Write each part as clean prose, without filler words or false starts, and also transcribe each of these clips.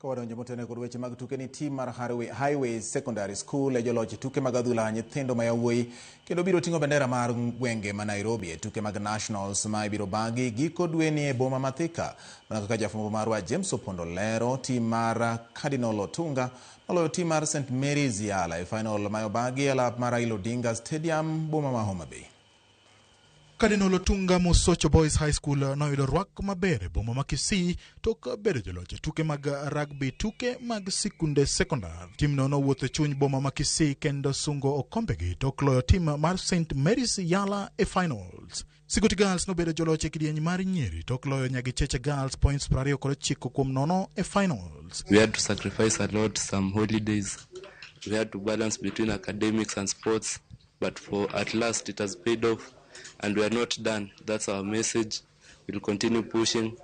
Kawadonjo motene kod weche mag tuke ni tim mar Highway Secondary School e joloch tuke mag adhula nyithindo ma yawuoyi kendo biro ting'o bendera mar gwenge ma Nairobi e tuke mag Nationals ma ibiro bagi giko dwe ni e boma ma Thika. Mana kaka jafwambo marwa James Opondo lero, tim mar Cardinal Otunga noloyo tim mar St Mary's Yala e final ma obagi e alap mar Raila Odinga Stadium boma ma Homa Bay. Cardinal Otunga Mosocho Boys High School noyudo rwak maber boma ma Kisii tok bedo joloch tuke mag rugby tuke mag Skunde sekondar. Tim no nowuotho chuny boma ma Kisii kendo sungo okombegi tok loyo tim mar St Mary's Yala e finals. Sigoti Girls nobedo joloch e kidieny mar Nyeri tok loyo Nyagicheche Girls points 29-0 e finals. We had to sacrifice a lot, some holidays. We had to balance between academics and sports, but at last it has paid off. And we are not done. That's our message. We'll continue pushing.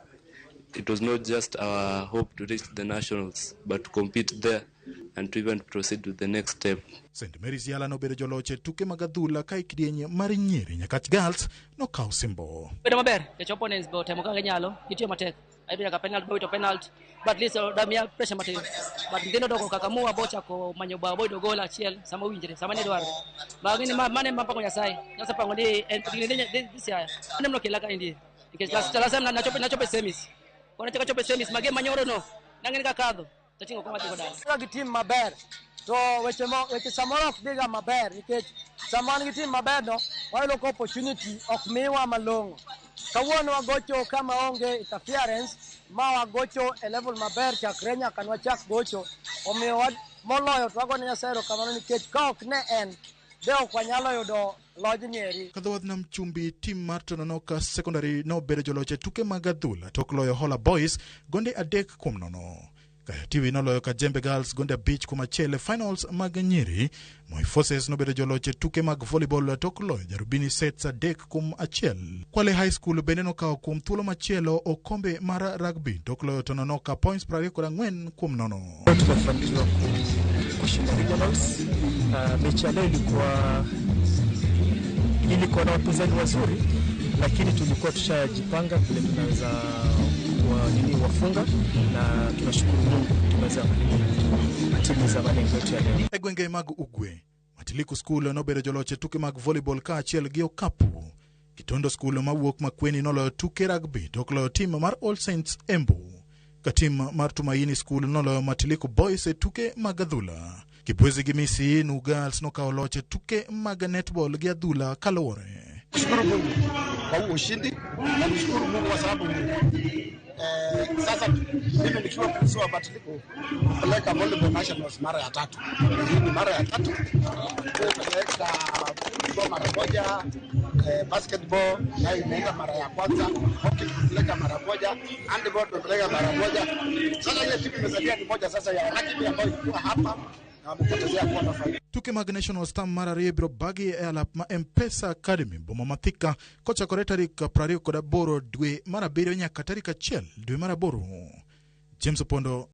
It was not just our hope to reach the nationals, but to compete there and to even proceed to the next step. St Mary's Yala nobedo joloche tuke mag adhula ka kidieny mar Nyeri Nyakach Girls no kaw simbo. Bedo maber, ke opponents bo temo kaka nyalo, gitiyo matek. Aido nyaka penalty, but least damia pressure matin. But ndino doko kakamua bocha ko manyoba boy do goal achiel sama winjire, sama ne dwaro. Bagini mane mapango Nyasaye. Nyasa pango ni this year. Ane mno kelaka indi. Because last time nachope semis. Kona chaka chope semis mage manyoro no. Nangeni ka kadho. Tachingo kwa matiko dala. Ga team maber. So weche samoro ok diga maber nikech samani gi team maber no wayudo ko opportunity ok miwa malongo. Kawuono wagocho kama onge interference ma wagocho e level maber chakre nyaka nwachak gocho omiyo moloyo twagone Nyasaye kamano nikech ka ok ne en de ok wanyalo yudo loj Nyeri. Kadhowadh nam chumbi tim mar Tononoka Secondary nobedo joloche tuke mag adhula tok loyo Hola Boys gonde 3-0. Kaya TV noloyo Kajembe Girls gonde 5-1 finals mag Nyeri. Moi Forces nobedo joloche tuke mag volleyball tok loyo Jarubini Sets 3-1. Kwale High School bende nokawo kuom thuolo machielo okombe mar rugby tok loyo Tononoka points 24-0. Tukafanikiwa kushinda regionals. Mechi ya leo ilikuwa na wapinzani wazuri, lakini tulikuwa tushajipanga vile tunaweza wafunga, na tunashukuru Mungu tumeweza kutimiza malengo yetu ya leo. Egwenge mag Ugwe Matiliku School nobedo joloche tuke mag volleyball ka achiel gi okapu. Kitondo School mawuok Makueni noloyo tuke rugby tok loyo tim mar All Saints Embu. Ka tim mar Tumaini School noloyo Matiliku Boys e tuke mag adhula. Kibwezi gi Misii Nu Girls nokawo loche tuke mag netball gi adhula Kaluore. Shukuru Mungu kwa ushindi na nishukuru Mungu kwa sababu sasa mimi nikiwa principal wa Matiliku kupeleka volleyball nationals mara ya 3. Hii ni mara ya 3. Kupeleka volleyball mara moja, basketball na imeenda mara ya kwanza, hockey kupeleka mara moja, handball kupeleka mara moja. Sasa ile timu imesalia ni moja sasa ya rugby ambayo ilikuwa hapa. Tuke mag National Stam mar biro bagi e alap ma M-Pesa Academy boma ma Thika kochakore tarik 28 dwe mar 7 nyaka tarik 1 dwe mar 8. James Opondo.